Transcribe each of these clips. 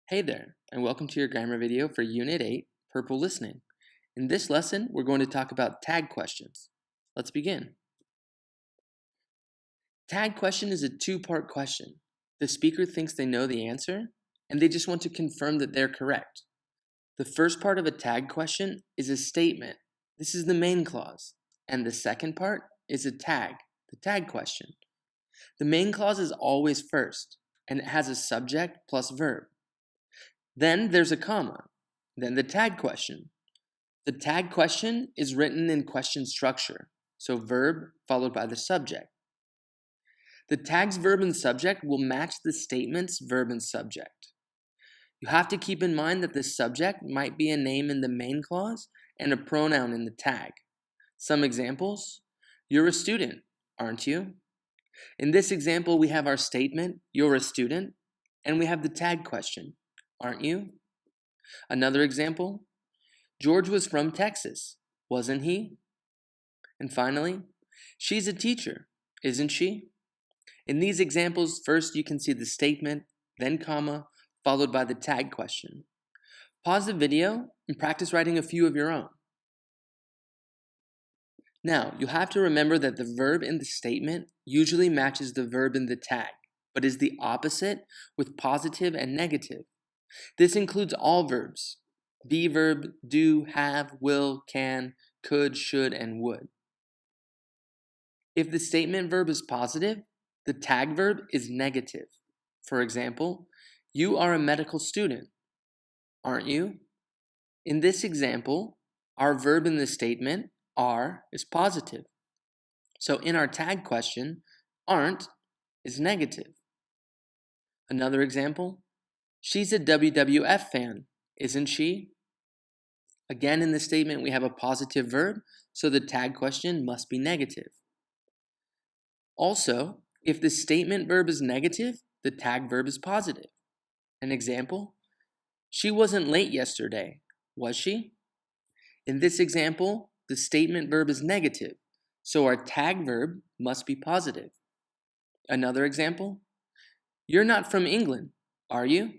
Hey there, and welcome to your grammar video for Unit 8, Purple Listening. In this lesson, we're going to talk about tag questions. Let's begin. Tag question is a two-part question. The speaker thinks they know the answer, and they just want to confirm that they're correct. The first part of a tag question is a statement. This is the main clause. And the second part is a tag, the tag question. The main clause is always first, and it has a subject plus verb. Then there's a comma, then the tag question. The tag question is written in question structure, so verb followed by the subject. The tag's verb and subject will match the statement's verb and subject. You have to keep in mind that the subject might be a name in the main clause and a pronoun in the tag. Some examples: you're a student, aren't you? In this example, we have our statement, you're a student, and we have the tag question, aren't you? Another example, George was from Texas, wasn't he? And finally, she's a teacher, isn't she? In these examples, first you can see the statement, then comma, followed by the tag question. Pause the video and practice writing a few of your own. Now, you'll have to remember that the verb in the statement usually matches the verb in the tag, but is the opposite with positive and negative. This includes all verbs: be verb, do, have, will, can, could, should, and would. If the statement verb is positive, the tag verb is negative. For example, you are a medical student, aren't you? In this example, our verb in the statement, are, is positive. So in our tag question, aren't is negative. Another example, she's a WWF fan, isn't she? Again, in the statement, we have a positive verb, so the tag question must be negative. Also, if the statement verb is negative, the tag verb is positive. An example, she wasn't late yesterday, was she? In this example, the statement verb is negative, so our tag verb must be positive. Another example, you're not from England, are you?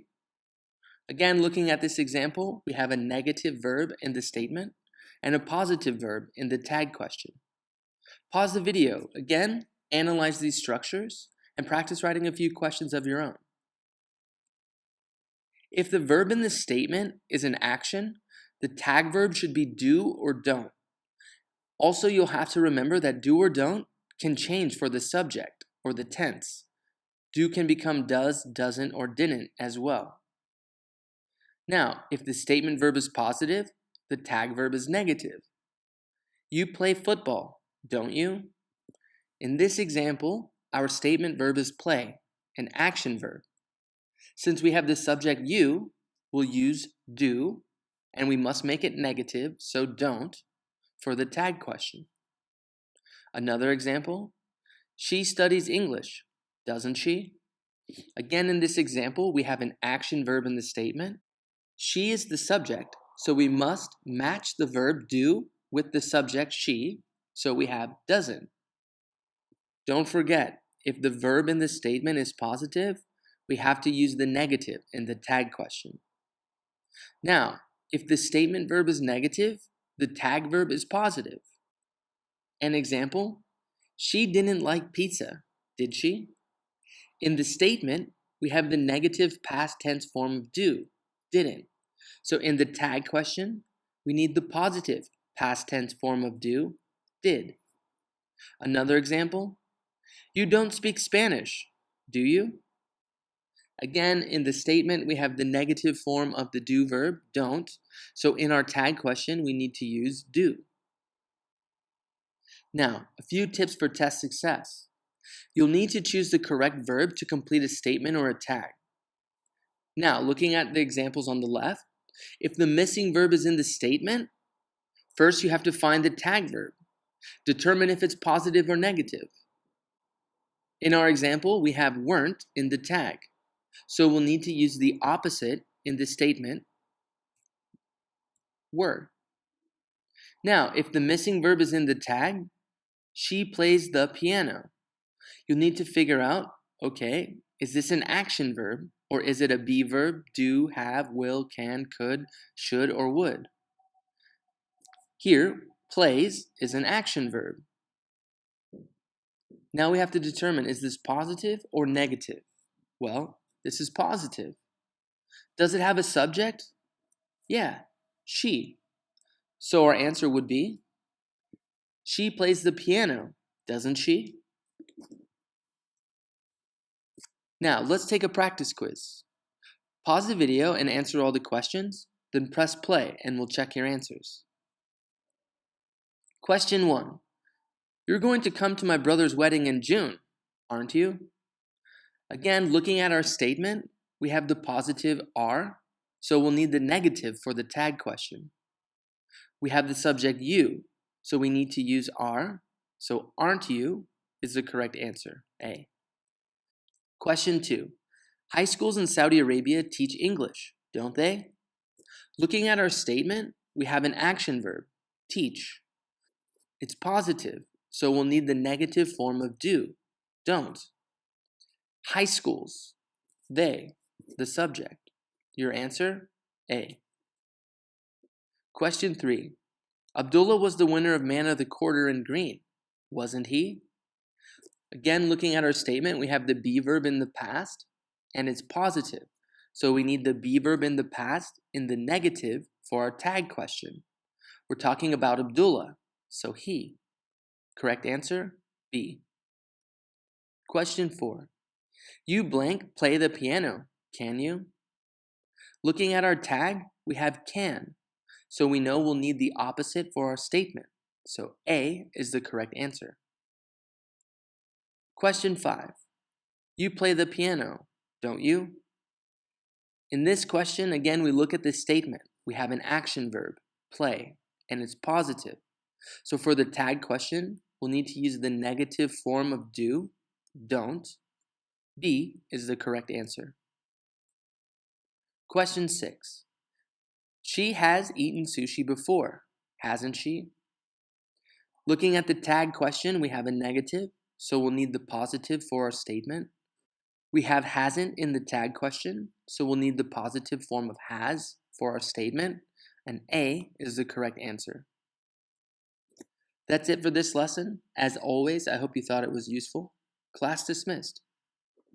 Again, looking at this example, we have a negative verb in the statement and a positive verb in the tag question. Pause the video. Again, analyze these structures and practice writing a few questions of your own. If the verb in the statement is an action, the tag verb should be do or don't. Also, you'll have to remember that do or don't can change for the subject or the tense. Do can become does, doesn't, or didn't as well. Now, if the statement verb is positive, the tag verb is negative. You play football, don't you? In this example, our statement verb is play, an action verb. Since we have the subject you, we'll use do, and we must make it negative, so don't, for the tag question. Another example, she studies English, doesn't she? Again, in this example, we have an action verb in the statement. She is the subject, so we must match the verb do with the subject she, so we have doesn't. Don't forget, if the verb in the statement is positive, we have to use the negative in the tag question. Now, if the statement verb is negative, the tag verb is positive. An example, she didn't like pizza, did she? In the statement, we have the negative past tense form of do, didn't. So in the tag question, we need the positive past tense form of do, did. Another example, you don't speak Spanish, do you? Again, in the statement, we have the negative form of the do verb, don't. So in our tag question, we need to use do. Now, a few tips for test success. You'll need to choose the correct verb to complete a statement or a tag. Now, looking at the examples on the left, if the missing verb is in the statement, first you have to find the tag verb. Determine if it's positive or negative. In our example, we have weren't in the tag. So we'll need to use the opposite in the statement, were. Now, if the missing verb is in the tag, she plays the piano. You'll need to figure out, okay, is this an action verb Or is it a be verb, do, have, will, can, could, should, or would? Here, plays is an action verb. Now we have to determine, is this positive or negative? Well, this is positive. Does it have a subject? Yeah, she. So our answer would be, she plays the piano, doesn't she? Now, let's take a practice quiz. Pause the video and answer all the questions, then press play and we'll check your answers. Question 1. You're going to come to my brother's wedding in June, aren't you? Again, looking at our statement, we have the positive are, so we'll need the negative for the tag question. We have the subject you, so we need to use are, so aren't you is the correct answer, A. Question 2. High schools in Saudi Arabia teach English, don't they? Looking at our statement, we have an action verb, teach. It's positive, so we'll need the negative form of do, don't. High schools, they, the subject. Your answer, A. Question 3. Abdullah was the winner of Man of the Quarter in green, wasn't he? Again, looking at our statement, we have the be verb in the past, and it's positive. So we need the be verb in the past in the negative for our tag question. We're talking about Abdullah, so he. Correct answer, B. Question 4. You blank play the piano, can you? Looking at our tag, we have can, so we know we'll need the opposite for our statement. So A is the correct answer. Question 5. You play the piano, don't you? In this question, again, we look at this statement. We have an action verb, play, and it's positive. So for the tag question, we'll need to use the negative form of do, don't. B is the correct answer. Question 6. She has eaten sushi before, hasn't she? Looking at the tag question, we have a negative, so we'll need the positive for our statement. We have hasn't in the tag question, so we'll need the positive form of has for our statement, and A is the correct answer. That's it for this lesson. As always, I hope you thought it was useful. Class dismissed.